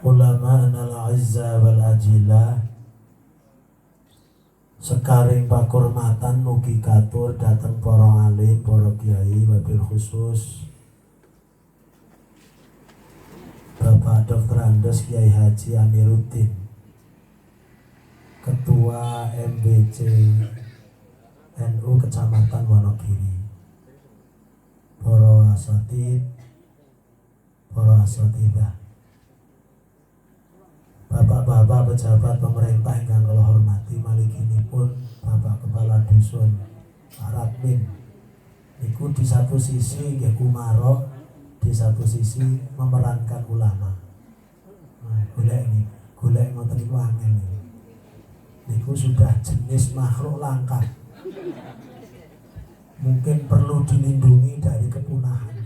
ulama anal azza wal ajillah sekaring pakurmatan mugi katur dateng para alim, para kiai, wabil khusus Bapak Dr. Andes Kiai Haji Amiruddin, Ketua MBC NU Kecamatan Wonogiri, para asatid, para asatidah, bapak-bapak pejabat pemerintah ingkang kula hormati, malikinipun Bapak Kepala Dusun, Pak Radmin, niku di satu sisi nggih kumaro, di satu sisi memerankan ulama. Nah, golek ngoten niku angel niku sudah jenis makhluk langka. Mungkin perlu dilindungi dari kepunahan.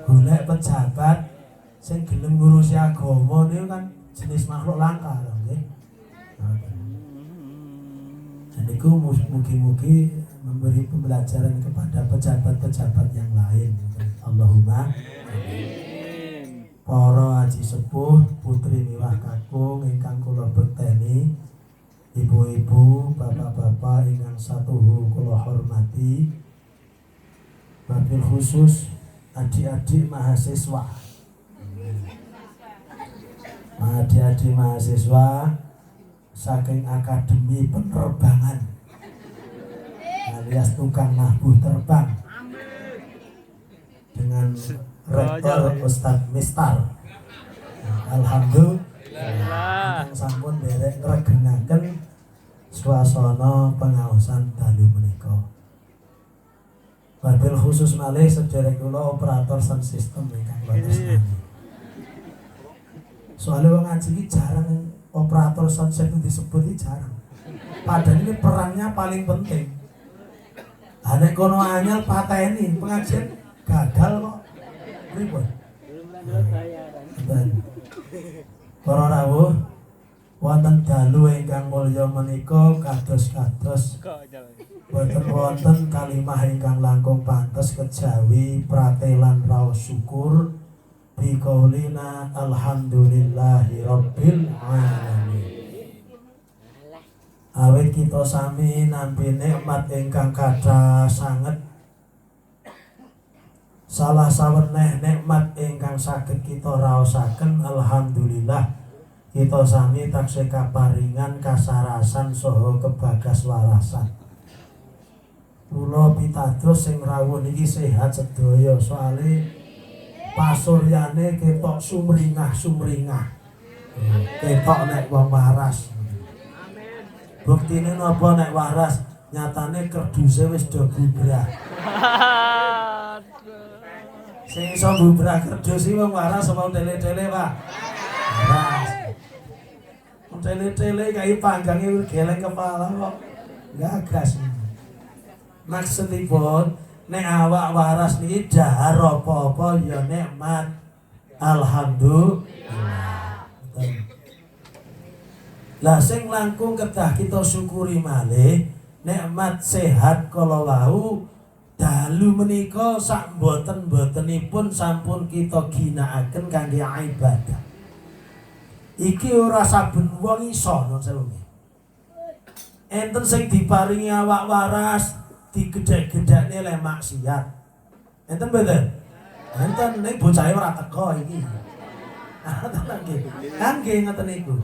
Golek pejabat sing gelem ngurusi agama niku kan jenis makhluk langka lho nggih. Dan niku mugi-mugi memberi pembelajaran kepada pejabat-pejabat yang lain. Allahumma amin. Para haji sepuh, putri miwah kakung ingkang kula bekteni, ibu-ibu, bapak-bapak ingkang satuhu kula hormati, wabil khusus adik-adik mahasiswa. Adik-adik mahasiswa saking Akademi Penerbangan alias tukang nabuh terbang dengan Rektor Ustadz Mistar. Alhamdulillah sampun derek ngregenaken swasana pengaosan dalu menika. Wabil khusus malih sederek kula operator sound system ingkang kula tresnani. Soalnya wong ngaji iki jarang operator sound system disebut iki jarang. Padahal ini perannya paling penting. Nek kono anyel pateni pengajian gagal kok. Pripun? Para rawuh wonten dalu ingkang mulya menika kados-kados boten wonten kalimah ingkang langkung pantes kejawi pratelan raos syukur biqaulina alhamdulillahi rabbil alamin. Awit kita sami nampi nikmat ingkang kathah sanget. Salah saweneh nikmat ingkang saged kita raosaken, alhamdulillah kita sami taksih kaparingan kasarasan saha kebagas warasan. Kula pitados sing rawuh niki sehat sedaya, soalé pasuryane ketok sumringah-sumringah. Ketok nek wong waras. Buktine napa nek waras, nyatane kerduse wis do bubrah. Sing iso bubrah kerdus iki wong waras apa tele-tele, Pak? Waras. Wong tele-tele kaya panggange geleng kepala kok gagas. Maksudipun nek awak waras niki dahar apa-apa ya nikmat. Alhamdulillah. Lah sing langkung kedah kita syukuri malih nikmat sehat kala wau dalu menika sak mboten-mbotenipun sampun kita ginakaken kangge ibadah. Iki ora saben wong iso nun sewu. Enten sing diparingi awak waras digedhek-gedhekne le maksiat. Enten mboten? Enten ning bocahe ora teko iki. Tenan nggih. Kangge ngoten niku.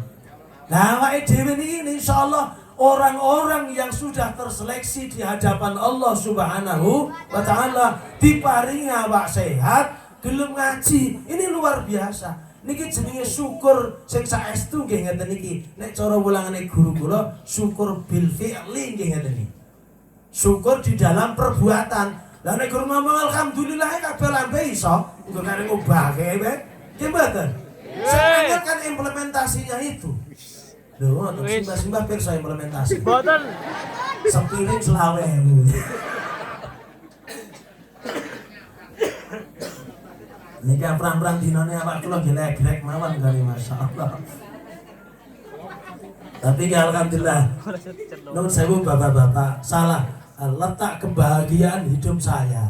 Nah, awake dhewe niki insyaallah orang-orang yang sudah terseleksi di hadapan Allah Subhanahu wa taala diparingi awak sehat, gelem ngaji. Ini luar biasa. Niki jenenge syukur sing saestu nggih ngeten iki. Nek cara wulangane guru kula, syukur bil fi'li nggih ngeten iki. Syukur di dalam perbuatan. Lah nek guru ngomong alhamdulillah kabeh lambe iso, engko kare ngobahke wae. Nggih mboten? Sing kan implementasinya itu. Loh, untuk simbah-simbah pirsa implementasi. Boten. Sepiring selawe. Niki perang-perang dinane awak kula gelek-gelek mawon kali masyaallah. Tapi alhamdulillah. Nuwun sewu bapak-bapak, salah letak kebahagiaan hidup saya.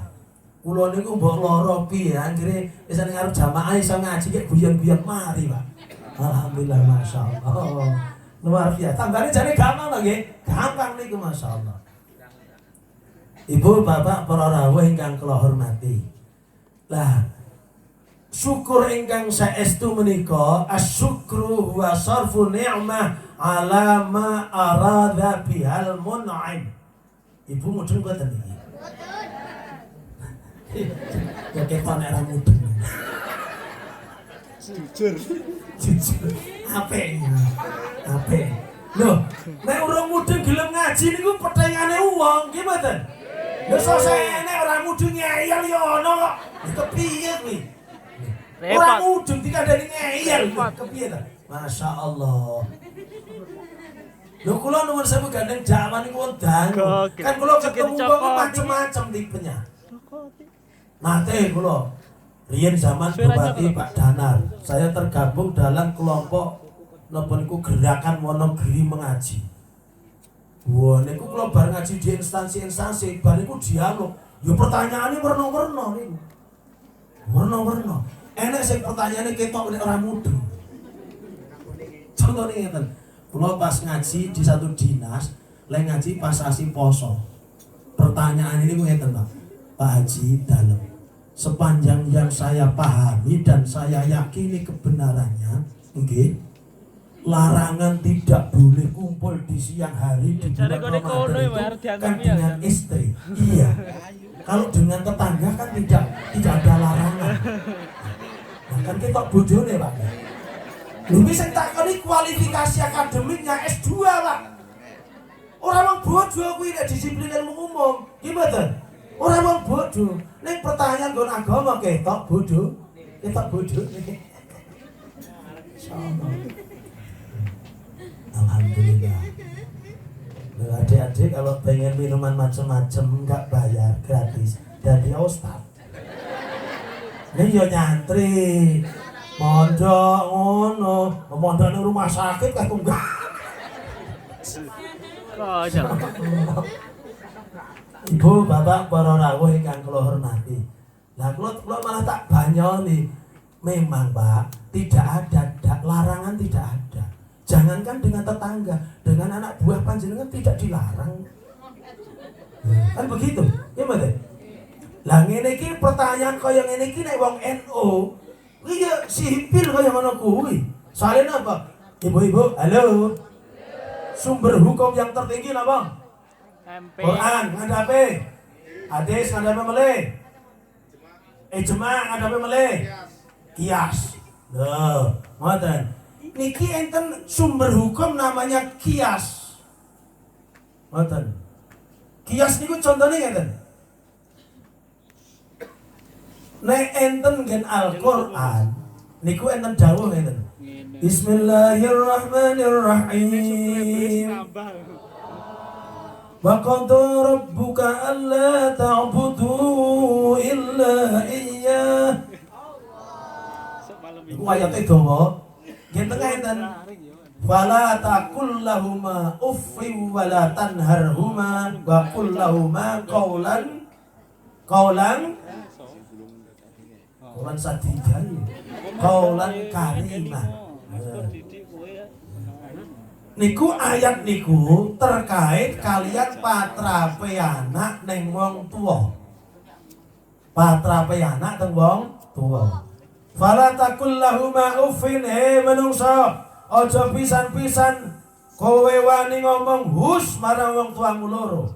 Kula niku mbok lara piye anggere wis ning arep jamaah iso ngaji kek guyon-guyon mari, Pak. Alhamdulillah masyaallah. Luar biasa. Tanggane jane gampang to nggih? Gampang niku masyaallah. Ibu bapak para rawuh ingkang kula hormati. Lah syukur ingkang saestu menika asyukru huwa sarfu ni'mah ala ma arada bihal mun'im. Ibu mudeng mboten iki? Ya keton nek ra mudeng. Jujur. Apik. Lho, nek urung mudeng gelem ngaji niku petengane wong, nggih mboten? Lho sosok nek ora mudeng ngeyel ya ono kok. Kepiye kuwi? Ora mudeng dikandani ngeyel. Kepiye ta? Masyaallah. Lho kula nuwun sewu gandeng jaman niku wondang. Kan kula ketemu kok macem-macem tipenya. Nate kula riyen zaman Bupati Pak Danar, saya tergabung dalam kelompok napa niku gerakan Wonogiri mengaji. Wah niku kula bar ngaji di instansi-instansi, bar niku dialog. Ya pertanyaane werna-werna niku. Werna-werna. Enek sing pertanyaane ketok nek ora mudeng. Contone ngeten. Kula pas ngaji di satu dinas, lek ngaji pas sasi poso. Pertanyaan ini ngeten, Pak. Pak Haji dalem. Sepanjang yang saya pahami dan saya yakini kebenarannya, nggih, larangan tidak boleh kumpul di siang hari di bulan Ramadan itu kan dengan istri. Iya. Kalau dengan tetangga kan tidak ada larangan. Nah, kan kita bojone, Pak. Lho wis sing takoni kualifikasi akademiknya S2, Pak. Ora wong bodoh kuwi nek disiplin ilmu umum. Gimana? Ora wong bodoh. Ning pertanyaan nggon agama ketok bodoh. Ketok bodoh. Alhamdulillah. Adik-adik kalau pengen minuman macam-macam enggak bayar, gratis. Dari Ustaz. Ini yo nyantri. Mondok ngono, mondok nang rumah sakit kok enggak. Ibu, bapak, para rawuh ingkang kula hormati. Lah kula malah tak banyoni. Memang, Pak, tidak ada larangan, tidak ada. Jangankan dengan tetangga, dengan anak buah panjenengan tidak dilarang. Kan begitu? Ya, Mbak. Lah ngene iki pertanyaan kaya ngene iki nek wong NU, kuwi ya sipil kaya ngono kuwi. Soalnya apa? Ibu-ibu, halo. Sumber hukum yang tertinggi napa? Quran ngadape, hadis ngadape meleh, ijma ngadape meleh, kias. Loh, ngoten. Niki enten sumber hukum namanya kias. Ngoten. Kias niku contone ngeten. Nek enten gen Al-Qur'an, niku enten dawuh ngeten. Bismillahirrahmanirrahim. Wa qadara rabbuka alla ta'budu illa iyyah. Iku ayate dawa. Nggih tengah enten. Fala taqul lahumā uffin wa la tanharhumā wa qul lahumā qawlan sadiqan. Qawlan karimah. Niku ayat niku terkait kalian patrape anak ning wong tuwa. Patrape anak teng wong tuwa. Fala taqul lahumā uffin menungso aja pisan-pisan kowe wani ngomong hus marang wong tuamu loro.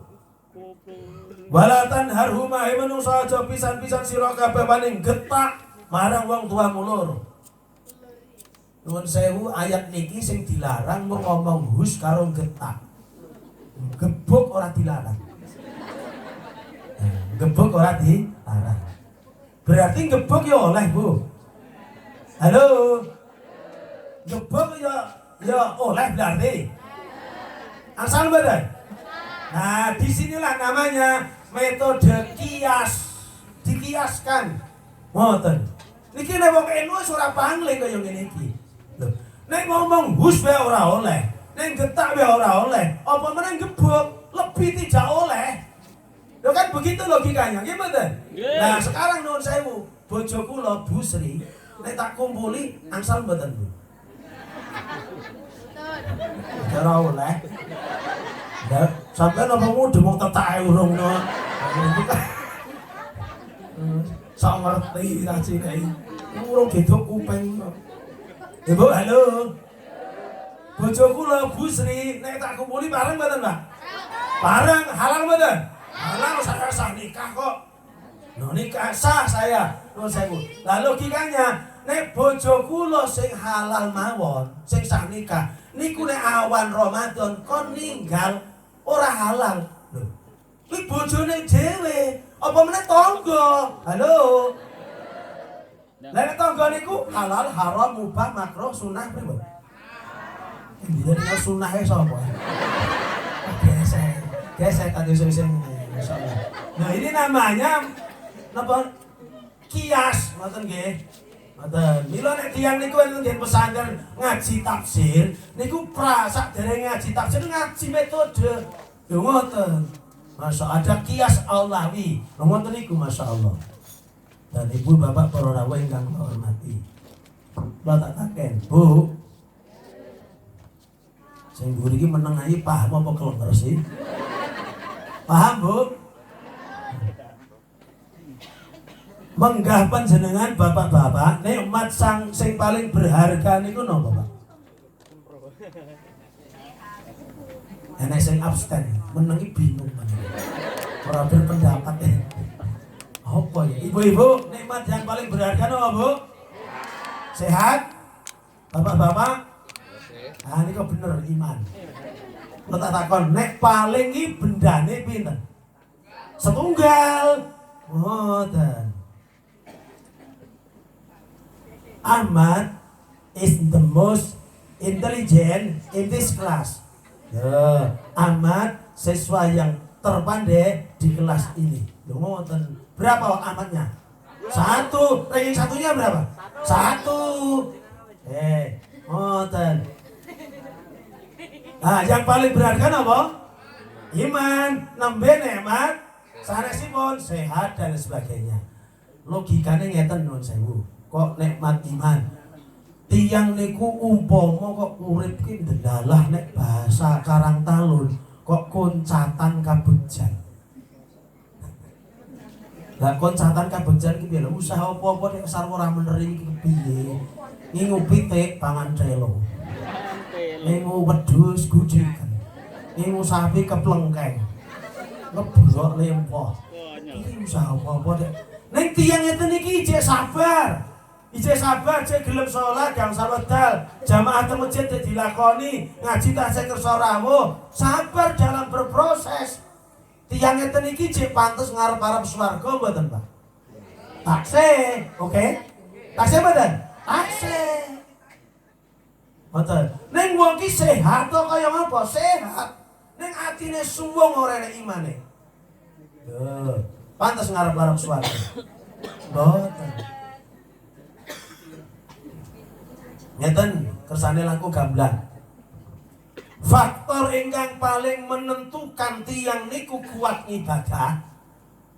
Wala tanharhumā menungso aja pisan-pisan sira kabeh wani getak marang wong tuamu loro. Nuwun sewu ayat niki sing dilarang mau ngomong hus karo getak. Gebuk ora dilarang. Gebuk ora dilarang. Berarti gebuk ya oleh, Bu. Halo. Gebuk ya oleh berarti. Asal badan. Nah, disinilah namanya metode kias. Dikiaskan. Ngoten. Niki nek wong NU ora pangling kaya ngene iki. Lho, nek ngomong hus wae ora oleh, nek getak wae ora oleh, apa meneh gebuk lebih tidak oleh. Lho kan begitu logikanya, nggih mboten? Nah, sekarang nuwun sewu, bojo kula Bu Sri nek tak kumpuli angsal mboten, Bu? Ora oleh. Ya, sampeyan apa mudhe mung tetake urung no. Sok ngerti ta cilik. Urung gedhok kuping. Ibu, halo. Bojo kula Bu Sri nek tak kumpuli bareng mboten, Pak? Bareng, halal mboten? Halal, saya sah nikah kok. No nikah sah saya. Nuwun sewu. Lah logikanya nek bojo kula sing halal mawon, sing sah nikah, niku nek awan Ramadan kon ninggal ora halal. Lho. Kuwi bojone dhewe, apa meneh tangga? Halo. Lah nek tangga niku halal, haram, mubah, makruh, sunah pripun? Ini sunahe sapa? Gesek kan sing masyaallah. Nah, ini namanya napa? Kias, ngoten nggih. Ngoten. Mila nek tiyang niku enten nggih pesantren ngaji tafsir, niku sak dereng ngaji tafsir ngaji metode. Lho ngoten. Masa ada kias Allawi. Lho ngoten niku masyaallah. Dan ibu bapak para rawuh ingkang kula hormati. Kula tak taken, Bu. Sing mburi iki meneng ae paham apa klenger sih? Paham, Bu? Menggah panjenengan bapak-bapak nikmat sing paling berharga niku napa, Pak? Enek sing abstain, menengi bingung panjenengan. Ora berpendapat. Apa ya? Ibu-ibu, nikmat yang paling berharga napa, Bu? Sehat? Bapak-bapak? Ah ini kok bener iman. Lo tak takon, nek paling iki bendane pinten? Setunggal. Ngoten. Ahmad is the most intelligent in this class. Ya, Ahmad siswa yang terpandai di kelas ini. Lho ngoten. Berapa Ahmadnya? 1. Ranking satunya berapa? 1. Ngoten. Nah, yang paling berharga apa? Iman, nembe nikmat, sanesipun sehat dan sebagainya. Logikane ngeten nuwun sewu. Kok nikmat iman? Tiyang niku umpama kok urip ki ndedalah nek bahasa Karangtalun, kok koncatan kabegjan. Lah koncatan kabegjan ki piye lho? Usaha apa-apa nek sarwa ora bener iki piye? Ngingu pitik pangan celo. Ngingu wedhus gudikan. Ngingu sapi keplengkeng. Ngebrok lempoh. Iki usaha apa-apa nek ning tiyang ngeten iki ijek sabar. Ijek sabar, cek gelem salat, gangsal wedal, jamaah teng masjid dilakoni, ngaji tasih kersa rawuh, sabar dalam berproses. Tiyang ngeten iki cek pantes ngarep-arep swarga mboten, Pak? Taksih, oke? Taksih mboten? Taksih. Mboten. Ning wong ki sehat to kaya ngapa? Sehat. Ning atine suwung ora enek imane. Lho, pantes ngarep-arep swarga. Mboten. Ngeten kersane langkung gamblang. Faktor ingkang paling menentukan tiyang niku kuat ibadah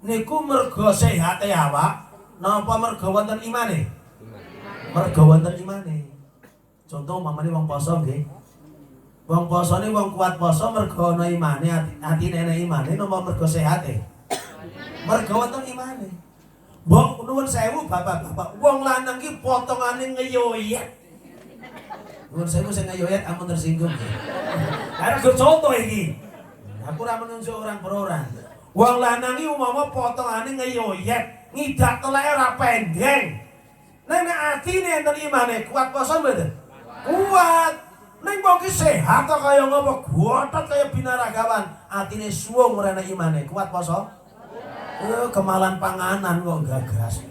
niku mergo sehate awak napa mergo wonten imane? Mergo wonten imane. Contoh umpamane wong poso nggih. Wong posone wong kuat poso mergo ana imane, atine enek imane napa mergo sehate? Mergo wonten imane. Mbok nuwun sewu bapak-bapak, wong lanang ki potongane ngeyoyet. Nuwun sewu sing ngayoyet amun tersinggung. Karena gue contoh iki. Aku ora menunjuk orang per orang. Wong lanang iki umpama potongane ngayoyet, ngidak teleke ora pendeng. Nek atine enten imane kuat poso mboten? Kuat. Ning wong ki sehat to kaya ngopo? Gotot kaya binaragawan. Atine suwung ora enek imane, kuat poso? Kemalan panganan kok gagas.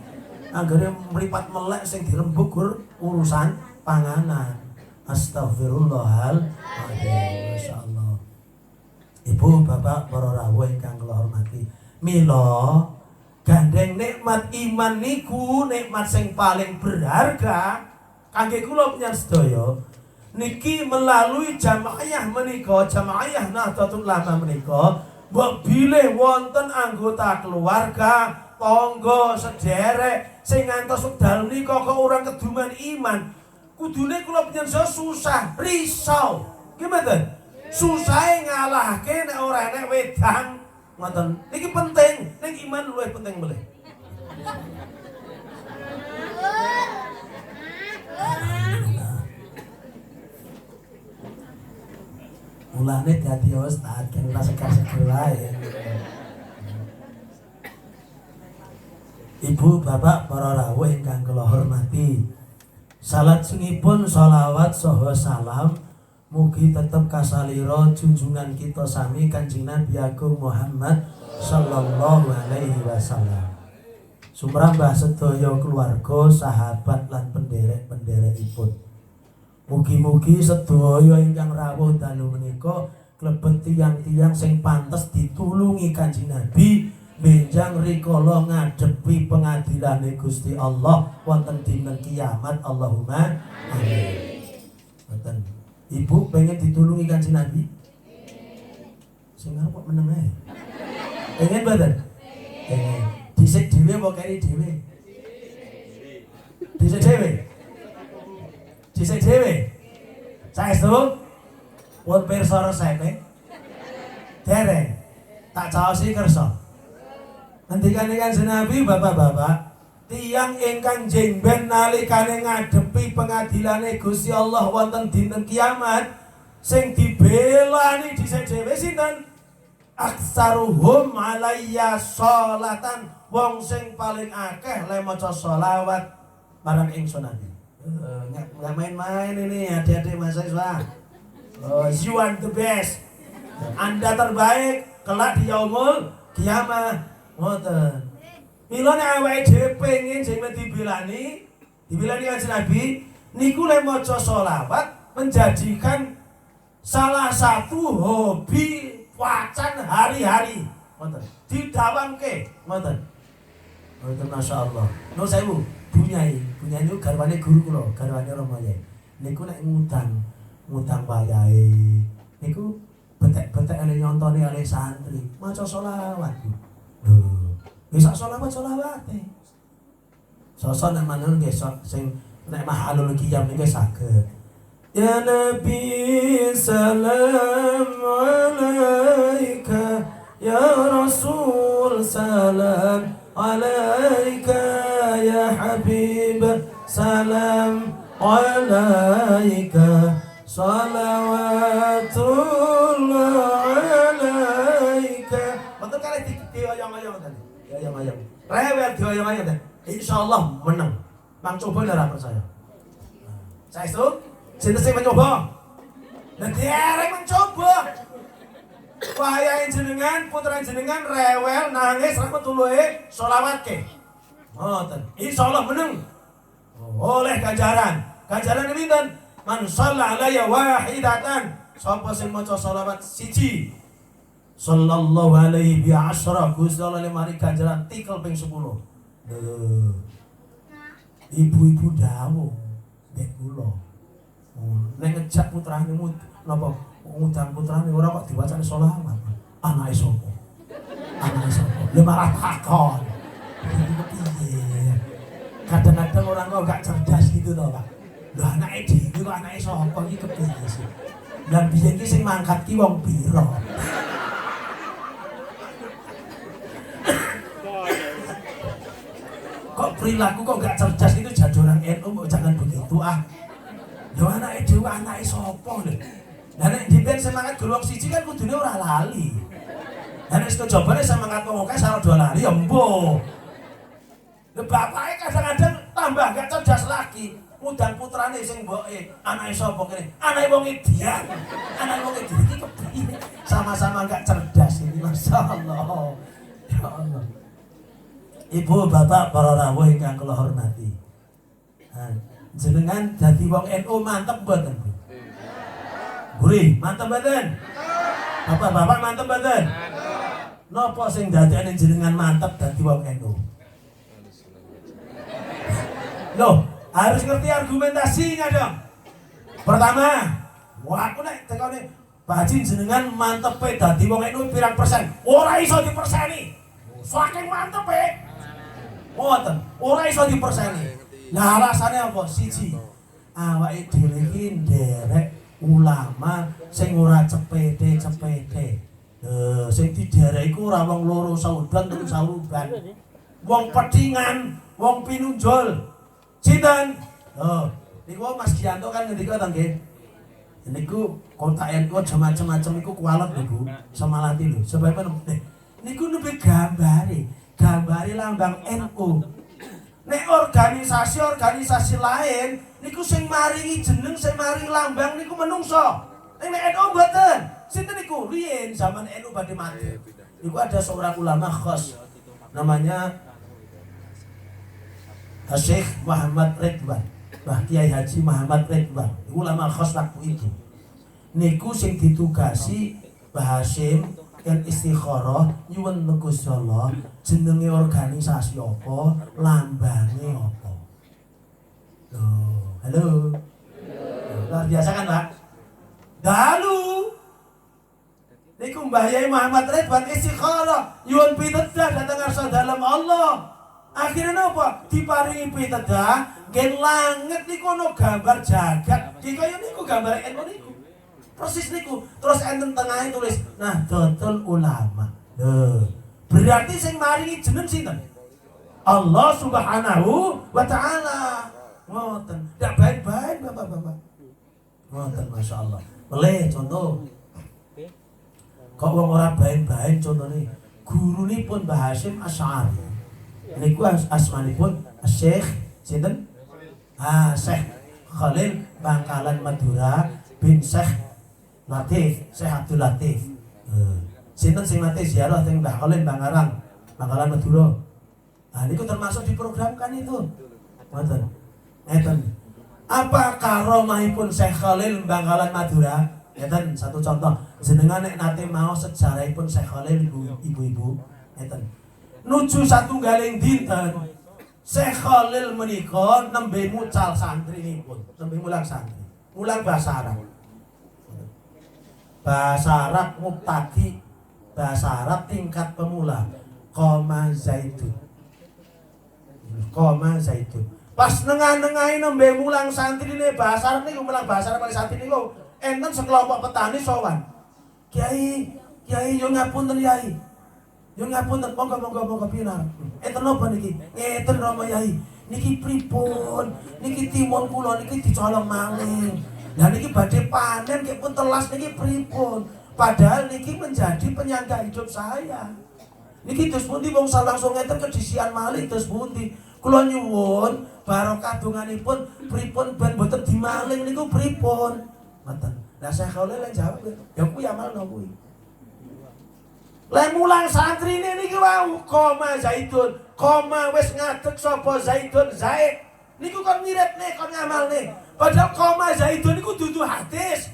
Anggere mripat melek sing dirembug urusan panganan. Astagfirullahaladzim. Masyaallah. Ibu, bapak, para rawuh ingkang kula hormati. Mila gandeng nikmat iman niku nikmat sing paling berharga kangge kula panjenengan sedaya. Niki melalui jamaah menika, jamaah Nahdlatul Ulama menika Mbok bilih wonten anggota keluarga, tangga, sederek sing ngantos wekdal menika kok ora keduman iman. Kudune kula panjenengan susah, risau. Gimana? Susahe ngalahke nek ora enek wedang. Ngoten. Niki penting, ning iman luwih penting melih. Mulane dadi ustaz kan ora segar-segar wae. Ibu, bapak, para rawuh ingkang kula hormati. Salajengipun sholawat saha salam mugi tetep kasalira junjungan kita sami Kanjeng Nabi Agung Muhammad sallallahu alaihi wasallam. Sumrambah sedaya keluarga, sahabat lan penderek-penderekipun. Mugi-mugi sedaya ingkang rawuh dalu menika klebet tiyang-tiyang sing pantes ditulungi Kanjeng Nabi benjang rikala ngadepi pengadilane Gusti Allah wonten dinten kiamat. Allahumma amin. Ngoten. Ibu pengen ditulungi Kanjeng Nabi? Sing arep kok meneng ae. Pengen mboten? Pengen. Dhisik dhewe apa keri dhewe? Dhisik dhewe. Dhisik dhewe. Saestu pun pirsa resepe. Dereng. Tak caosi kersa. Ngendikane Kanjeng Nabi, bapak-bapak, tiyang ingkang jengben nalikane ngadepi pengadilane Gusti Allah wonten dinten kiamat sing dibelani dhisik dhewe sinten? Aksaruhum alayya sholatan, wong sing paling akeh le maca sholawat marang ingsun Nabi. Nggak main-main ini adik-adik mahasiswa. You are the best. Anda terbaik kelak di yaumul kiamah. Ngoten. Mila nek awake dhewe pengin sing dibelani Kanjeng Nabi niku le maca sholawat menjadikan salah satu hobi wacan hari-hari. Ngoten. Didawamke. Ngoten. Ngoten masyaallah. Nuwun sewu. Bunyai niku garwane guru kula, garwane Romo Yai. Niku nek ngutang wayahe. Niku betek-betek ale nyontone ale santri, maca selawat. Lho, wis sak selawat-selawate. Sosok nek manun nggih sing nek mahalul qiyam niki saged. Ya Nabi salam alaika, ya Rasul salam alaika, ya Habib salam alaika, salawatullah alaika. Betul kali dioyong-oyong tadi. Dioyong-oyong. Rewel dioyong-oyong tadi. Insyaallah menang. Bang coba ora percaya. Saestu sinten sing mencoba? Lah dereng mencoba. Wayahe jenengan, putra jenengan rewel nangis rahmatullah sholawatke. Ngoten. Insyaallah menang. Oleh ganjaran. Ganjaran pinten? Man shalla alayya wahidatan. Sapa sing maca sholawat siji. Sallallahu alaihi bi asyra. Gusti Allah le mari ganjaran tikel ping 10. Ibu-ibu dawuh nek kula. Nek ngejak putrane napa ngundang putrane ora kok diwacane sholawat. Anake sapa? Anake sapa? Lha marah takon. Piye? Kadang-kadang orang kok gak cerdas gitu toh, Pak. Lah anake dhewe kok anake sapa iki kepiye sih? Lah biyen ki sing mangkat ki wong pira? Kok perilaku kok gak cerdas itu jadi orang NU, jangan begitu ah. Lah anake dhewe anake sapa lho? Lah nek dipen semangat golong siji kan kudune ora lali. Lah nek kejabane semangat wong akeh salah dua lali ya mbuh. Lah bapake kadang-kadang tambah gak cerdas lagi. Ngundang putrane sing mboke, anake sapa kene? Anake wong Edian. Anake wong Edian iki kepiye? Sama-sama gak cerdas ini, masyaallah. Ya Allah. Ibu, bapak, para rawuh ingkang kula hormati. Jenengan dadi wong NU mantep mboten, Bu? Gurih, mantep mboten? Bapak-bapak mantep mboten? Napa sing dadekne jenengan mantep dadi wong NU? Loh, harus ngerti argumentasinya dong. Pertama, wah aku nek tekone Pak Haji jenengan mantepe dadi wong NU pirang persen? Ora iso diperseni. Saking mantepe. Ngoten, ora iso diperseni. Lah alasane apa? Siji. Awake dhewe iki nderek ulama sing ora cepete-cepete. Sing diderek iku ora wong loro saudan terus sauban. Wong pedingan, wong pinunjul. Sinten? Niku Mas Gianto kan ngendika ta nggih. Niku kontak NU aja macam-macam iku kualet lho Bu. Semalati lho. Sebab niku nembe gambare lambang NU. Nek organisasi lain niku sing maringi jeneng, sing maringi lambang niku menungso. Nek NU mboten. Sinten niku riyen zaman NU badhe mati. Niku ada seorang ulama khas namanya Syekh Muhammad Ridwan. Kiai Haji Muhammad Ridwan, ulama khas waktu itu. Niku sing ditugasi Mbah Hasyim kan istikharah nyuwun Gusti Allah jenenge organisasi apa, lambange apa. Halo. Luar biasa kan, Pak? Dalu. Niku Mbah Yai Muhammad Ridwan istikharah nyuwun pitedah dhateng ngarsa dalem Allah. Akhirnya apa? Diparingi pitedah, gen langit niku ana gambar jagat. Dikaya niku gambar NU niku. Persis niku. Terus enten tengahe tulis Nahdlatul Ulama. Berarti sing maringi jeneng sinten? Allah Subhanahu wa taala. Ngoten. Ndak baik-baik Bapak-bapak. Ngoten masyaallah. Meleh contoh. Kok wong ora baik-baik contone gurunipun Mbah Hasyim Asy'ari. Niku asmanipun Syekh sinten? Syekh Khalil Bangkalan Madura bin Syekh Latif, Syekh Abdul Latif. Sinten sing nate ziarah teng Mbah Khalil Bangkalan Madura. Niku termasuk diprogramkan itu. Ngoten. Ngeten. Apa karomahipun Syekh Khalil Bangkalan Madura? Ngeten satu contoh. Jenengan nek nate mau sejarahipun Syekh Khalil ibu-ibu. Ngeten. Nuju satunggaling dinten Syekh Khalil menika nembe mucal santrinipun, nembe mulang santri. Mulang bahasa Arab. Bahasa Arab mubtadi, bahasa Arab tingkat pemula. Qoma zaitun. Pas nengah-nengahi nembe mulang santrine bahasa Arab niku mulang bahasa Arab santri niku enten sekelompok petani sowan. Kiai yo ngapunten Yai. Yo ngapunten monggo pinar. Enten napa niki? Enten Rama Yai. Niki pripun? Niki timun kula niki dicolong maling. Lah niki badhe panen nggih pun telas niki pripun? Padahal niki menjadi penyangga hidup saya. Niki terus pundi wong langsung ngeten kedisian maling terus pundi? Kula nyuwun barokah donganipun pripun ben mboten dimaling niku pripun? Ngoten. Lah saya Khalil jawab, ya kuwi amalno kuwi. Lah mulang santri ini niki wau koma zaitun, koma wis ngadeg sapa zaitun zaid. Niku kon ngiritne kon ngamalne. Padahal koma zaitun niku dudu hadis.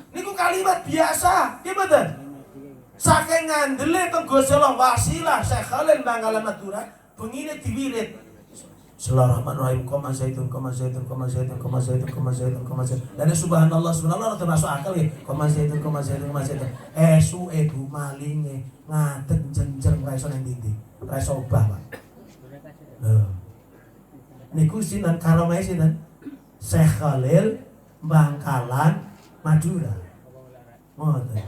Niku kalimat biasa, nggih mboten? Saking ngandele teng Gusti Allah wasilah Syekh Khalil Bangkalan Madura bengine diwirit. Bismillahirrahmanirrahim. Koma zaitun. Dan subhanallah termasuk akal ya. Koma zaitun. Esu ebu malinge ngadeg jenjer ora iso nang ndi. Ora iso obah, Pak. Niku sinten karomahe sinten? Syekh Khalil Bangkalan Madura. Ngoten.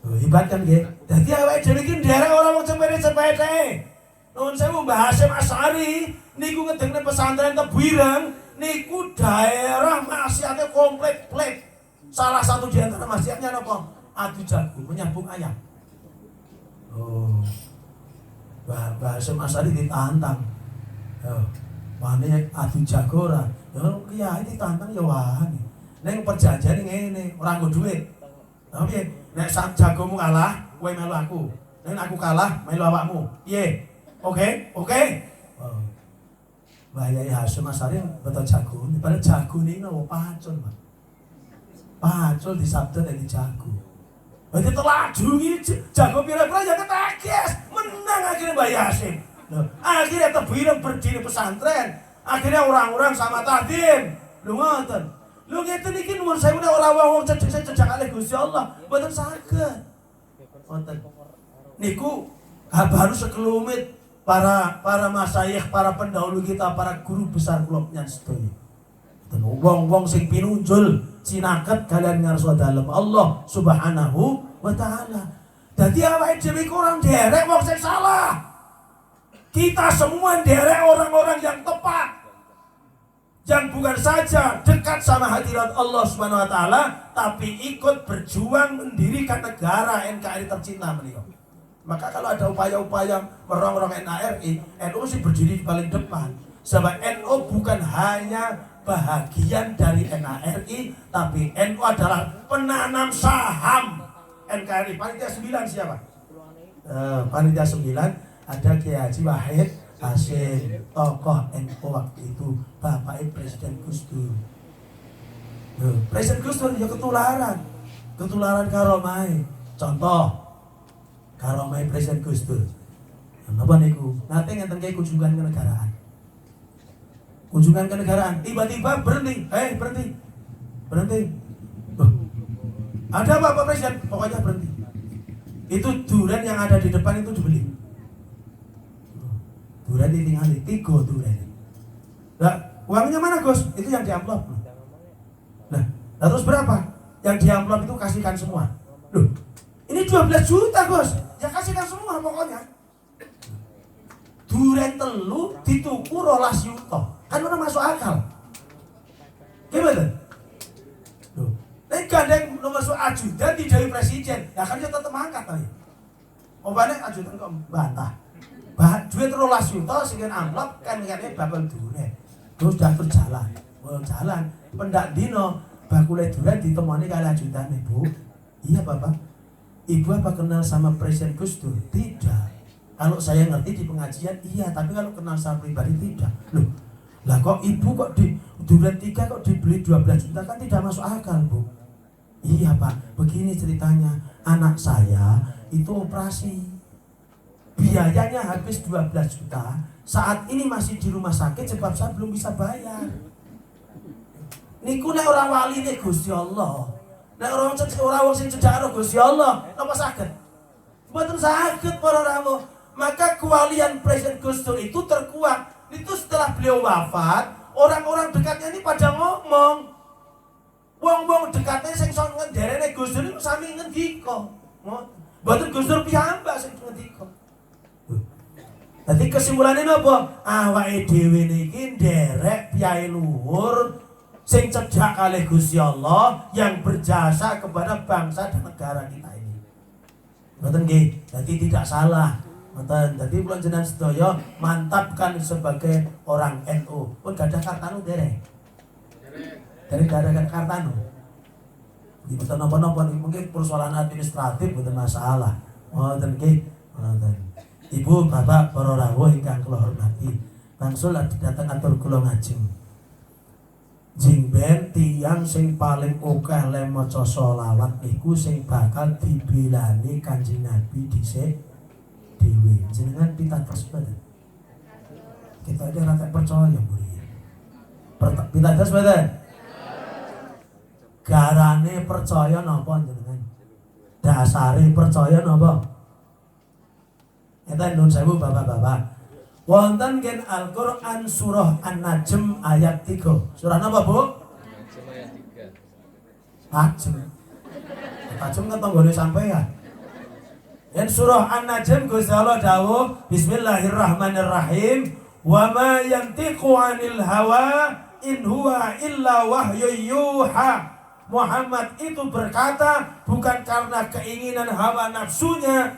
Hebat kan nggih. Dadi awake dhewe iki nderek ora wong cepet-cepete. Nuwun sewu Mbah Hasyim Asy'ari niku ngedengne pesantren Tebuireng niku daerah maksiatnya komplit. Salah satu di antara maksiatnya apa? Adu jago, menyambung ayam. Mbah Hasyim Asy'ari ditantang. Wani adu jago ora. Ya kiai ditantang ya wani. Ning perjanjian ngene, ora nggo dhuwit. Tapi nek sak jagomu kalah, kowe melu aku. Nek aku kalah, melu awakmu. Piye? Oke. Mbah Yai Hasyim Asy'ari betul jago. Padahal jago ini nopo pacul, Pak. Pacul disabda dari jago. Berarti telaju ini jago pira-pira ya ketakis. Menang akhirnya Mbah Yai Hasyim. Akhirnya Tebuireng berdiri pesantren. Akhirnya orang-orang sama tahdin. Lu ngoten. Lho ngeten iki nuwun sewu nek ora wong cedhek kalih Gusti Allah, mboten saged. Wonten. Niku baru sekelumit para masyayikh, para pendahulu kita, para guru besar kula nyan sedaya. Wong-wong sing pinunjul sinaket kalian ngarsa dalem Allah Subhanahu wa taala. Dadi awake dhewe kurang derek wong sing salah. Kita semua derek orang-orang yang tepat. Yang bukan saja dekat sama hadirat Allah Subhanahu wa taala, tapi ikut berjuang mendirikan negara NKRI tercinta beliau. Maka kalau ada upaya-upaya merongrong NKRI, NU sih berdiri paling depan. Sebab NU bukan hanya bahagian dari NKRI, tapi NU adalah penanam saham NKRI. Panitia 9 siapa? Panitia 9 ada Kiai Haji Wahid Hasyim, tokoh NU waktu itu, Bapak Presiden Gus Dur. Presiden Gus Dur ya ketularan karomai. Contoh karomai Presiden Gus Dur. Napa niku? Nate ngenten kaya kunjungan kenegaraan. Kunjungan kenegaraan, tiba-tiba berhenti. Berhenti. Ada apa Pak Presiden? Pokoknya berhenti. Itu durian yang ada di depan itu dibeli. Durian ditinggali 3 durian. Lah, uangnya mana Gus? Itu yang di amplop. Nah, terus berapa? Yang di amplop itu kasihkan semua. Loh, ini 12 juta Gus. Ya kasihkan semua pokoknya. Durian telu dituku 12 juta. Kan udah masuk akal. Gimana? Loh, nek gandeng nomor masuk ajudan didawi presiden, ya kan dia tetap angkat tadi. Obatnya ajudan kok bantah. Duit 12 juta sing amplop kan ngene bakal durian. Terus diatur jalan. Jalan pendak dino bakule durian ditemoni kali ajudane, Bu. Iya, Bapak. Ibu apa kenal sama Presiden Gus Dur? Tidak. Kalau saya ngerti di pengajian iya, tapi kalau kenal saya pribadi tidak. Loh, lah kok ibu kok di durian 3 kok dibeli 12 juta, kan tidak masuk akal, Bu. Iya Pak, begini ceritanya, anak saya itu operasi, biayanya habis 12 juta, saat ini masih di rumah sakit sebab saya belum bisa bayar. Niku nek orang wali nek Gusti Allah, nek orang sing cedhak Gusti Allah, napa saged? Mboten saged para rawuh. Maka kewalian Presiden Gus Dur itu terkuat. Itu setelah beliau wafat, orang-orang dekatnya ini pada ngomong. Wong-wong dekatnya sing son ngenderene Gus Dur itu sami ngendika. Mboten Gus Dur piyambak sing ngendika. Dadi kesimpulannya napa? Awake dhewe niki nderek piyai luhur sing cedhak kalih Gusti Allah yang berjasa kepada bangsa dan negara kita ini. Mboten nggih, dadi tidak salah. Mboten, dadi kula jenengan sedaya mantapkan sebagai orang NU. Pun gadah kartanu derek. Dari gadah kartanu. Iki mboten napa-napa, mungkin persoalan administratif mboten masalah. Mboten nggih, mboten. Ibu, Bapak, para rawuh ingkang kula hormati, bangsul dateng atur kula ngajeng. Jingben tiyang sing paling akeh le maca selawat iku sing bakal dibilani Kanjeng Nabi dhisik dhewe. Jenengan pitados mboten? Kita ada rata percaya buri. Pitados mboten? Garane percaya napa jenengan? Dasare percaya napa? Eta nun sewu Bapak-bapak. Wonten gen Al-Qur'an surah An-Najm ayat 3. Surah napa, Bu? An-Najm ayat 3. Najm kan tanggane sampeyan. Yen surah An-Najm Gusti Allah dawuh Bismillahirrahmanirrahim wa ma yantiqu 'anil hawa in huwa illa wahyu yuha. Muhammad itu berkata bukan karena keinginan hawa nafsunya,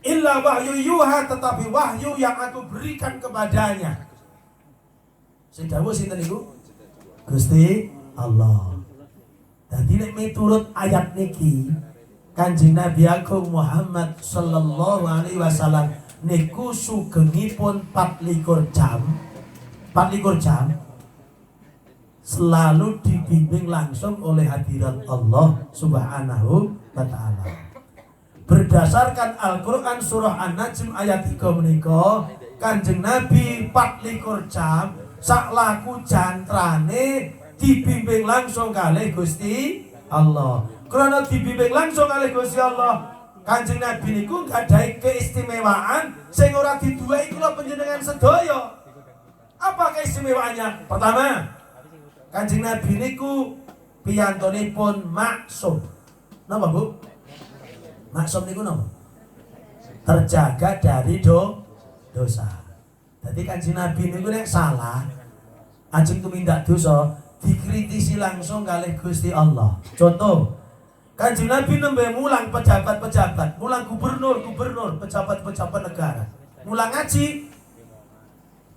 illa wahyu yuha, tetapi wahyu yang aku berikan kepadanya. Sing dawuh sinten niku? Gusti Allah. Dadi nek miturut ayat niki Kanjeng Nabi Agung Muhammad sallallahu alaihi wasallam niku sugengipun 24 jam. 24 jam selalu dibimbing langsung oleh hadirat Allah Subhanahu wa taala. Berdasarkan Al-Qur'an surah An-Najm ayat 3 menika, Kanjeng Nabi 24 jam sak laku jantrane dibimbing langsung kalih Gusti Allah. Karena dibimbing langsung kalih Gusti Allah, Kanjeng Nabi niku gadhahi keistimewaan sing ora diduweki kula panjenengan sedaya. Apa keistimewaannya? Pertama, Kanjeng Nabi niku piyantunipun maksum. Napa, Bu? Maksum niku napa? Terjaga dari dosa. Jadi Kanjeng Nabi niku nek salah, ajeng tumindak dosa, dikritisi langsung kalih Gusti Allah. Contoh, Kanjeng Nabi nembe mulang pejabat-pejabat, mulang gubernur-gubernur, pejabat-pejabat negara. Mulang ngaji,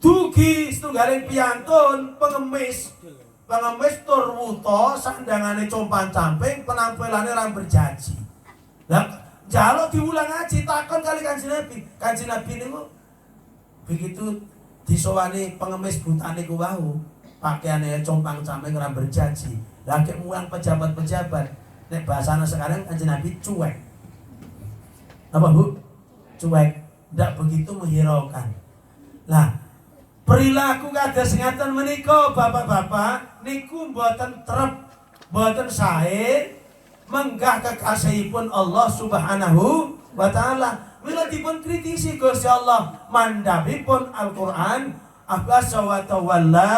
dugi setunggaling piyantun pengemis tur wuta sandangane compang-camping penampilane ora berjanji. Lah jaluk diulang ngaji takon kali Kanjeng Nabi. Kanjeng Nabi niku begitu disowani pengemis buta niku wau, pakaiane compang-camping ora berjanji. Lah kek mulang pejabat-pejabat, nek bahasana sekarang Kanjeng Nabi cuek. Apa, Bu? Cuek, ndak begitu menghiraukan. Lah perilaku kados ngaten menika bapak-bapak niku mboten trep, mboten sae menggah kekasihipun Allah Subhanahu wa taala. Mila dipun kritisi Gusti Allah mandhapipun Al-Qur'an abasa wa tawalla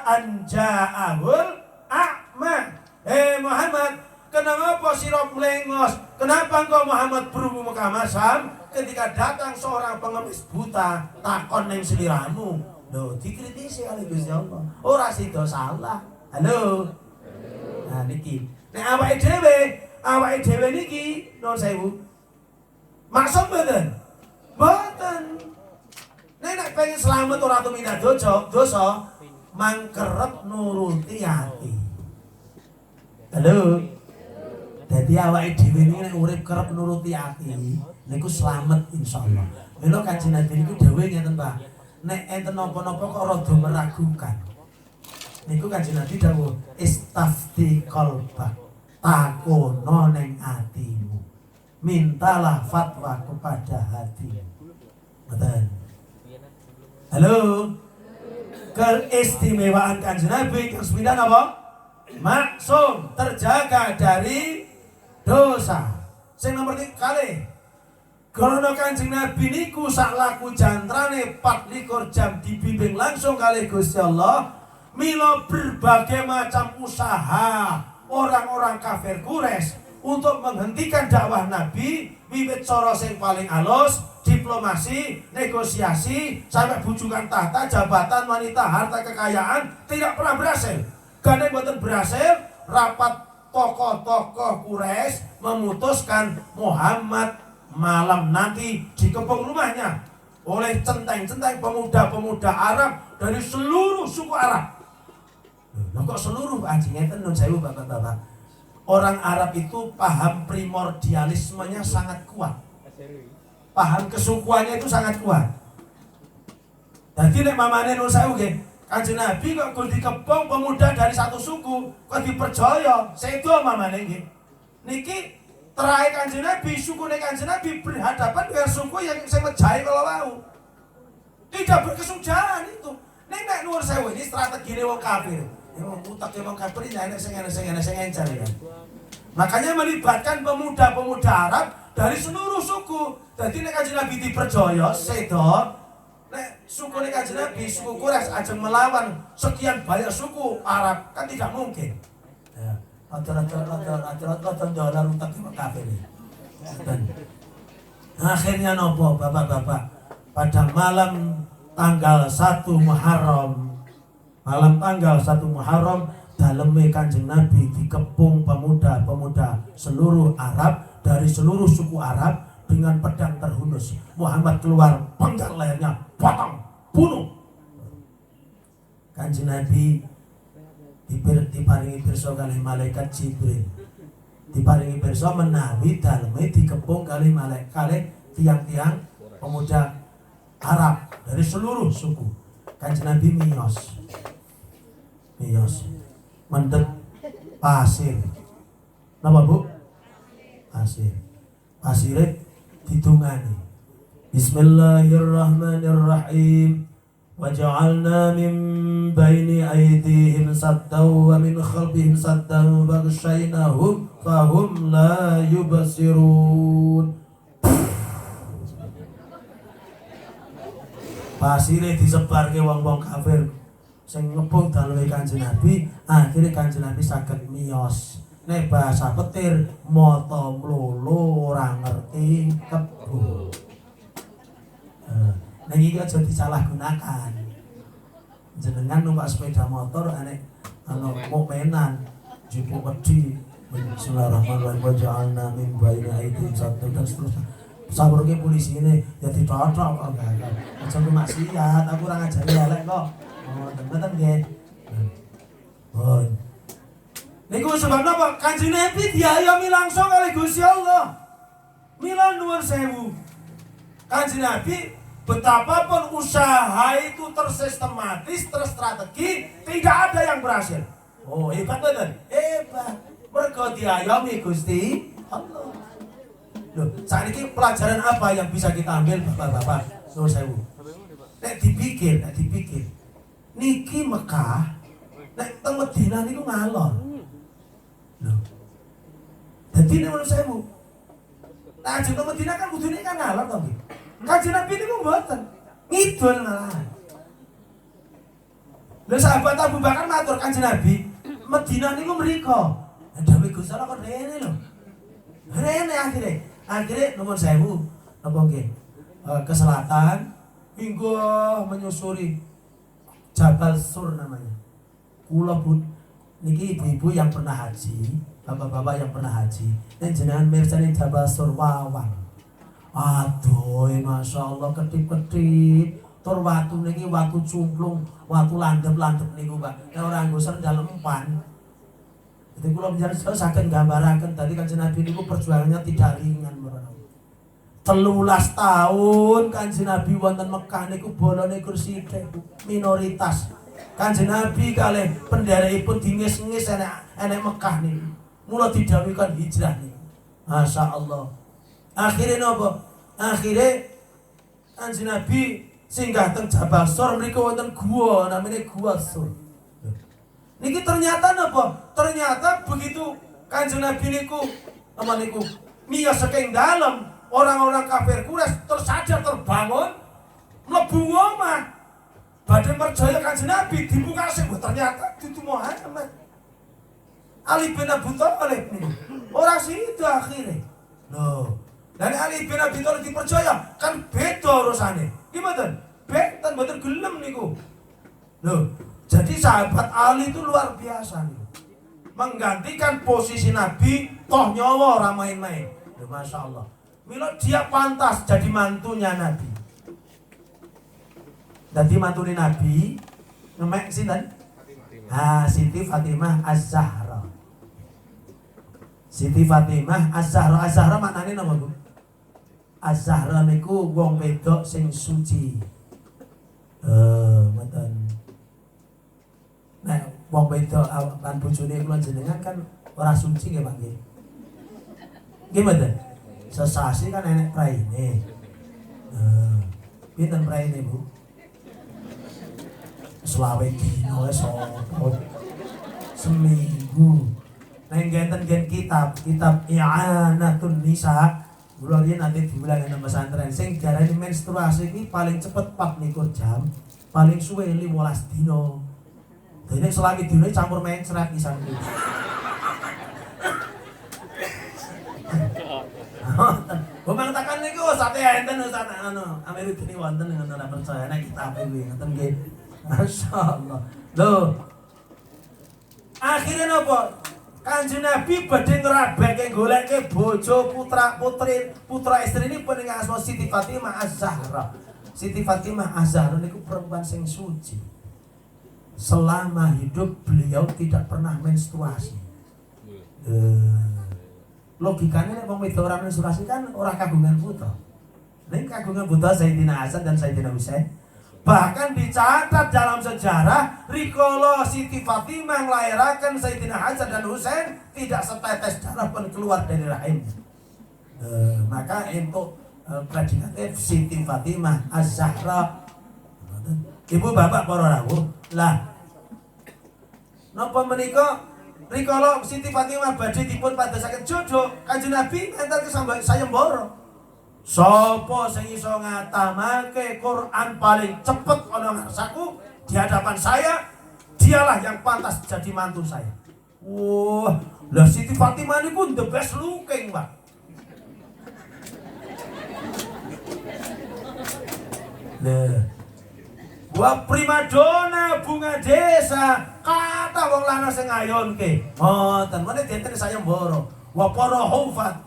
an ja'ahul a'ma. Muhammad, kenapa sira mlengos? Kenapa engkau Muhammad berumur muka masam ketika datang seorang pengemis buta takon ning sliramu? Loh, dikritisi oleh Gusti Allah. Ora sida salah. Halo. Nah niki. Nek awake dhewe niki nuwun sewu. Maksud mboten? Mboten. Nek pengen selamat ora tumindak dosa, mangkerep nuruti ati. Halo. Dadi awake dhewe niki nek urip kerep nuruti ati, niku slamet insyaallah. Mila Kanjeng Nabi niku dawuh ngeten, Pak. Nek enten napa-napa kok rada meragukan, niku Kanjeng Nabi dawuh istafti qalbak, takono ning atimu, mintalah fatwa kepada hatimu. Betul. Halo. Keistimewaan Kanjeng Nabi yang sepindah apa? Maksum, terjaga dari dosa. Sing nomor 3 kali. Karena Kanjeng Nabi niku sak laku jantrane 24 jam dibimbing langsung kali Gusti Allah. Mila berbagai macam usaha orang-orang kafir Quraisy untuk menghentikan dakwah Nabi, wiwit cara sing paling alus, diplomasi, negosiasi, sampai bujukan tahta, jabatan, wanita, harta, kekayaan, tidak pernah berhasil. Karena mboten berhasil, rapat tokoh-tokoh Quraisy memutuskan Muhammad malam nanti dikepung rumahnya oleh centeng-centeng pemuda-pemuda Arab dari seluruh suku Arab. Loh kok seluruh anjing ngeten nun sewu bapak-bapak. Orang Arab itu paham primordialismenya sangat kuat. Paham kesukuannya itu sangat kuat. Jadi nek mamane nun sewu nggih, Kanjeng Nabi kok kudu dikepung pemuda dari satu suku, kok dipercaya sedo mamane nggih. Niki terakhir Kanjeng Nabi, suku Kanjeng Nabi berhadapan dengan suku yang mejahi kalau mau. Tidak berkesudahan itu. Nek nuwun sewu ini strategi wong kafir. Wong utak wong kafir ini enek sing encer ya. Makanya melibatkan pemuda-pemuda Arab dari seluruh suku. Jadi nek Kanjeng Nabi dipercaya sedo, nek suku Kanjeng Nabi, suku Quraisy ajeng melawan sekian banyak suku Arab kan tidak mungkin. Rata-rata dolar utak wong kafir. Akhirnya nopo bapak-bapak, pada malam tanggal 1 Muharram, daleme Kanjeng Nabi dikepung pemuda-pemuda seluruh Arab dari seluruh suku Arab dengan pedang terhunus. Muhammad keluar, penggal lehernya, potong, bunuh. Kanjeng Nabi diparingi pirsa kalih malaikat Jibril. Diparingi pirsa menawi daleme dikepung kalih tiang-tiang pemuda Arab dari seluruh suku. Kanjeng Nabi miyos. Mendhet pasir. Napa, Bu? Pasir. Pasire didungani. Bismillahirrahmanirrahim. وجعلنا من بين أيديهم سدا ومن خلفهم سدا فغشيناهم فهم لا يبصرون. Pasire disebarke wong-wong kafir sing ngebung daleme Kanjeng Nabi, akhire Kanjeng Nabi saged miyos. Nek bahasa petir mata mlolo ora ngerti kebo. Nek iki aja disalahgunakan. Jenengan numpak sepeda motor nek ana mopenan jupuk wedi bismillahirrahmanirrahim waja'alna min baini aydihim saddan dan seterusnya. Saburke polisi ini ya ditotok kok enggak. Aja maksiat, aku ora ngajari elek kok. Oh, teman-teman nggih. Oh. Niku sebab napa? Kanjeng Nabi diayomi langsung oleh Gusti Allah. Mila nuwun sewu. Kanjeng Nabi betapapun usaha itu tersistematis, terstrategi, tidak ada yang berhasil. Oh, hebat betul. Hebat. Mergo diayomi Gusti Allah. Loh, saat ini pelajaran apa yang bisa kita ambil Bapak-bapak? Nuwun sewu. Nek dipikir. Niki Mekah, nek teng Madinah niku ngalor. Loh. Dadi nek menurut saya Bu, nah ajeng teng Madinah kan kudune kan ngalor to nggih. Kanjeng Nabi niku mboten, ngidul malahan. Lha sahabat Abu Bakar matur Kanjeng Nabi, Madinah niku mriko. Dawuh Gusti Allah kok rene lho. Rene akhire nuwun sewu napa nggih? Ke selatan hingga menyusuri Jabal Sur namanya. Kula pun niki ibu-ibu yang pernah haji, bapak-bapak yang pernah haji, nek jenengan mirsani Jabal Sur wawang. Aduh, Masya Allah ketip-ketip. Tur watu niki watu cumplung, watu landep-landep niku, Pak. Nek ora nggo sendal empan. Jadi kula panjenengan saged nggambaraken tadi Kanjeng Nabi niku perjuangannya tidak ringan, Bapak. 13 tahun Kanjeng Nabi wonten Mekah niku bolone kursi minoritas. Kanjeng Nabi kalih penderekipun dingis-ngis enek Mekah niku. Mula didhawuhkan hijrah niku. Masya Allah. Akhire napa? Akhire Kanjeng Nabi singgah teng Jabal Sur mriku wonten gua namanya Gua Sur. Niki ternyata napa? Ternyata begitu Kanjeng Nabi niku apa niku miyos saking dalem, orang-orang kafir Quraisy tersadar terbangun mlebu omah. Badhe percaya Kanjeng Nabi dibuka sing ternyata dudu Muhammad. Ali bin Abi Thalib niku. Ora sido akhire. Loh, dan Ali bin Abi Thalib dipercaya kan beda urusane. Gimana? Beten mboten gelem niku. Loh, jadi sahabat Ali itu luar biasa nih. Menggantikan posisi Nabi, toh nyawa ora main-main. Ya, Masya Allah. Mila dia pantas jadi mantunya Nabi. Jadi mantunya Nabi, ngemek sinten? Siti Fatimah Az-Zahra. Siti Fatimah Az-Zahra. Az-Zahra maknane napa, Bu? Az-Zahra niku wong wedok sing suci. Mboten. Nah, wong wedok lan bojone kula jenengan kan ora suci nggih Pak nggih. Nggih mboten? Sesasi kan enek praine. Pinten praine, Bu? Selawe dino wis seminggu. Neng genten kitab I'anatun Nisa. Kula riyen nanti diulang nang pesantren sing diarani menstruasi iki paling cepet 24 jam, paling suwe 15 dino. Dene selagi dino campur mencret pisan iki. Bumang takan niku sate enten Ustaz Amiruddin wonten ngono ora percaya nek kitab iki ngoten nggih. Masyaallah. Loh. Akhirnya napa? Kanjeng Nabi badhe ngrabeke goleke bojo putra istri ini pun dengan asma Siti Fatimah Az-Zahra. Siti Fatimah Az-Zahra niku perempuan sing suci. Selama hidup beliau tidak pernah menstruasi. Logikanya nek wong wedok ora menstruasi kan ora kagungan putra. Nek kagungan putra Sayyidina Hasan dan Sayyidina Husain. Bahkan dicatat dalam sejarah rikala Siti Fatimah nglairaken Sayyidina Hasan dan Husain tidak setetes darah pun keluar dari rahimnya. Maka untuk predikatnya Siti Fatimah Az-Zahra. Ibu bapak para rawuh. Lah napa menika rikala Siti Fatimah badhe dipun padosaken jodoh Kanjeng Nabi enten sayembara. Sapa sing iso ngatamake Quran paling cepet ana ngarsaku di hadapan saya, dialah yang pantas jadi mantu saya. Wah, lah Siti Fatimah niku the best looking, Pak. Nah, buat primadona bunga desa kata wong lanang sing ngayonke ngoten meneh dinten sayembara wa para hufat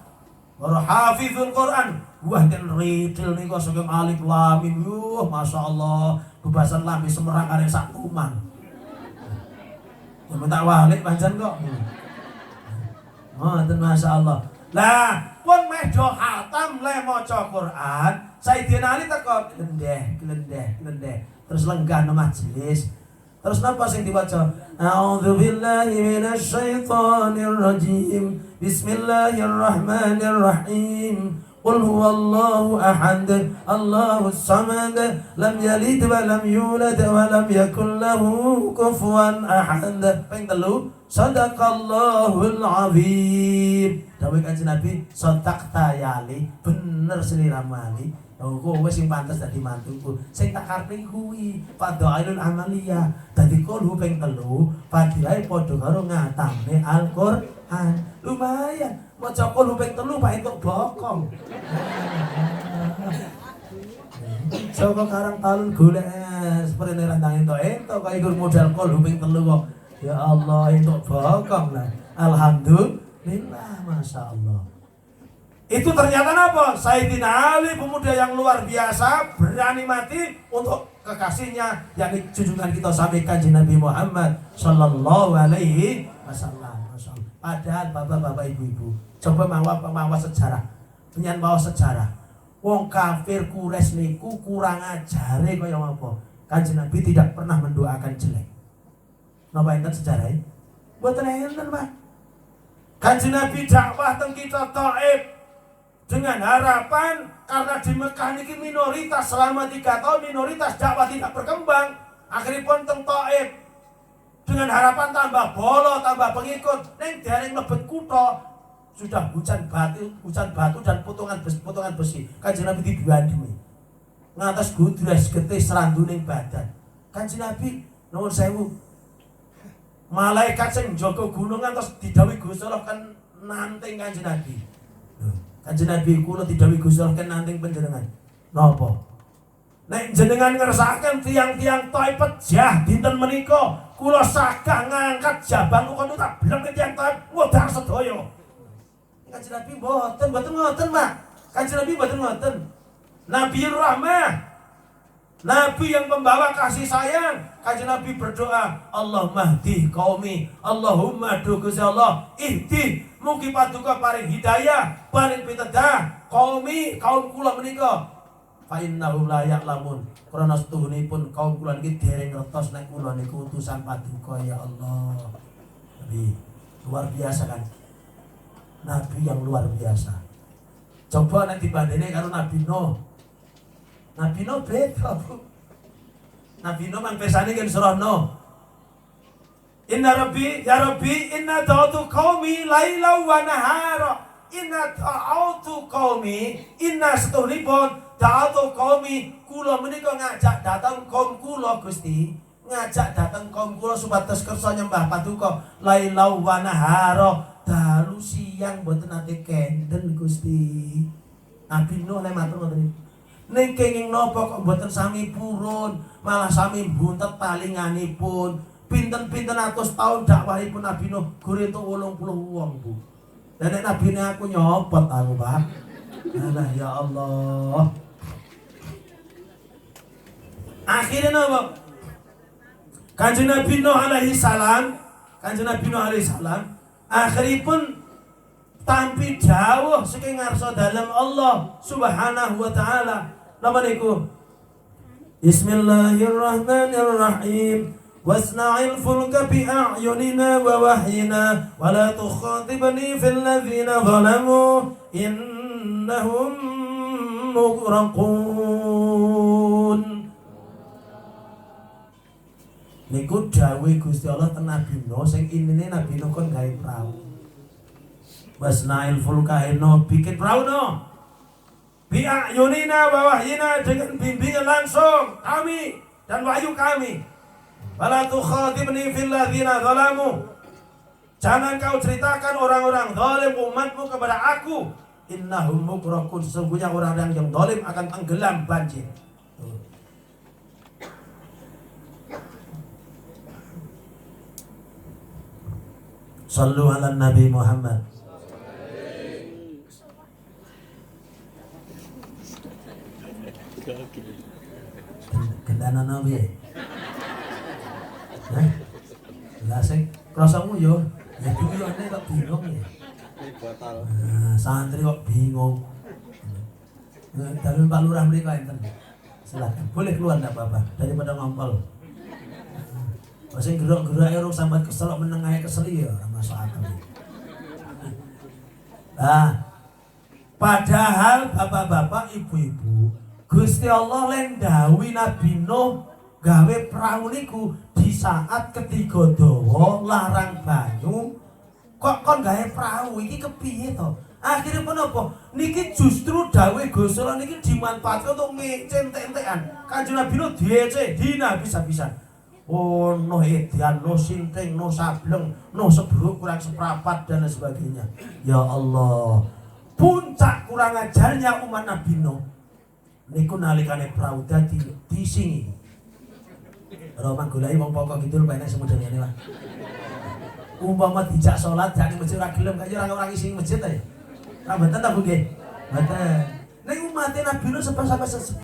para hafizul Quran wah ten ritil niku saking alif lam mim masyaallah bebasan lambe semerang arek sak kuman ya tak walik pancen kok ngoten masyaallah lah pun meh do khatam le maca Quran Sayyidina Ali teko glendeh terus lenggah nang majelis. Terus napa sing diwaca? A'udzubillahi minasyaitonir rajim. Bismillahirrahmanirrahim. Qul huwallahu ahad, Allahus samad, lam yalid wa lam yulad wa lam yakul lahu kufuwan ahad. Ping 3, sadaqallahul azim. Dawuh Kanjeng Nabi, sadaqta ya Ali, bener sliramu Ali. Oh, kowe sing pantes dadi mantuku. Sing tak karepe kuwi fadhailul amaliyah. Dadi kulo ping 3, fadilahe padha karo ngatamne Al-Qur'an. Lumayan, maca kulo ping 3 Pak entuk bokong. Coba karang talun golek seperti randang entuk kaya iku modal kulo ping 3 kok. Ya Allah, entuk bokong lah. Alhamdulillah, masyaallah. Itu ternyata apa? Sayyidina Ali pemuda yang luar biasa berani mati untuk kekasihnya yakni junjungan kita sampai Kanjeng Nabi Muhammad sallallahu alaihi wasallam. Padahal bapak-bapak ibu-ibu coba mawa sejarah. Penyan mawa sejarah. Wong kafir Quraisy niku kurang ajare kaya apa? Kanjeng Nabi tidak pernah mendoakan jelek. Napa enten sejarahnya? Mboten enten, Pak. Kanjeng Nabi dakwah teng kita Thaif dengan harapan karena di Mekah niki minoritas selama 3 tahun minoritas dakwah tidak berkembang akhirnya pun teng Thaif dengan harapan tambah bolo tambah pengikut neng dereng mlebet kutha sudah hujan batu dan potongan besi Kanjeng Nabi dibuandemi ngatas gudres getih seranduning badan Kanjeng Nabi nuwun sewu malaikat sing njaga gunung terus didhawuhi Gusti Allah kan nanting Kanjeng Nabi. Kanjeng Nabi kula didhawuhi Gusti Allah kan nanting panjenengan. Napa? Nek jenengan ngersakaken tiang-tiang Thaif pejah dinten menika, kula sagah ngangkat jabang kono tak bleng tiang Thaif modar sedaya. Kanjeng Nabi mboten ngoten, Pak. Kanjeng Nabi mboten ngoten. Nabiur Rahmah. Nabi yang membawa kasih sayang. Kanjeng Nabi berdoa, Allahumma hdi qaumi, Allahumma Gusti Allah, ihdi mugi paduka paring hidayah, paring pitedah kaum kula menika. Fa innahum la ya'lamun. Krana setuhunipun kaum kula niki dereng ngertos nek kula niku utusan paduka ya Allah. Nabi luar biasa kan. Nabi yang luar biasa. Coba nek dibandingke karo Nabi Nuh. Nabi Nuh beda, Bu. Nabi Nuh mang pesane kan surah Nuh. Inna Rabbi, ya Rabbi, inna da'utu qaumi laila wa nahara. Inna da'utu qaumi, inna setuhunipun da'utu qaumi kula menika ngajak datang kaum kula Gusti. Ngajak datang kaum kula supados kersa nyembah paduka laila wa nahara. Dalu siang mboten nate kenden Gusti. Nabi Nuh le matur ngoten. Ning kenging napa kok mboten sami purun, malah sami buntet talinganipun. Pinten-pinten atus tahun dakwahipun Nabi Nuh gure entuk 80 wong, Bu. Lah nek nabine aku nyopot aku, Pak. Alah ya Allah. Akhirnya napa? Kanjeng Nabi Nuh alaihi salam, akhiripun tampi dawuh saking ngarsa dalem Allah Subhanahu wa taala. Napa niku? Bismillahirrahmanirrahim. Wasna'il fulka bi'ayunina wa wahyina wa la tukhatibni fil ladzina zalamu innahum mughraqun. Niku dawuh Gusti Allah teng Nabi Nuh sing inine Nabi Nuh kon gawe prau. Wasnail fulka eno bikin prau no. Bi'ayunina wa wahyina dengan bimbingan langsung kami dan wahyu kami. Wala tukhatibni fil ladzina zalamu. Jangan kau ceritakan orang-orang zalim umatmu kepada aku. Innahum mughraqun, sesungguhnya orang-orang yang zalim akan tenggelam banjir. Sallu ala Nabi Muhammad. Gendana Nabi. Hah? Lah sing krasamu yo, ya dulu ane kok bingung ya. Santri kok bingung. Dari Pak Lurah mriko enten. Silakan, boleh keluar enggak apa-apa daripada ngompol. Sing gerak-gerak orang sambat kesel meneng ae kesel ya ora masuk akal. Nah, padahal bapak-bapak, ibu-ibu, Gusti Allah len dawuhi Nabi Nuh gawe prau niku di saat ketiga dawa larang banyu. Kok kon gawe prau iki kepiye to? Akhirnya menapa? Niki justru dawuh Gusti Allah niki dimanfaatkan untuk ngecen-entekan. Kanjeng Nabi Nuh diece dina bisa-bisa. Oh, no edian, no sinting, no sableng, no sebruk kurang seprapat dan sebagainya. Ya Allah, puncak kurang ajarnya umat Nabi Nuh niku nalikane prau dadi disingi. Roma goleki wong pokok gitu lho enek semudeng ngene wae. Umpama dijak salat jak ning masjid ora gelem kaya ora isi masjid ta ya. Ra mboten ta Bu nggih? Mboten. Nek umat Nabi Nuh sampai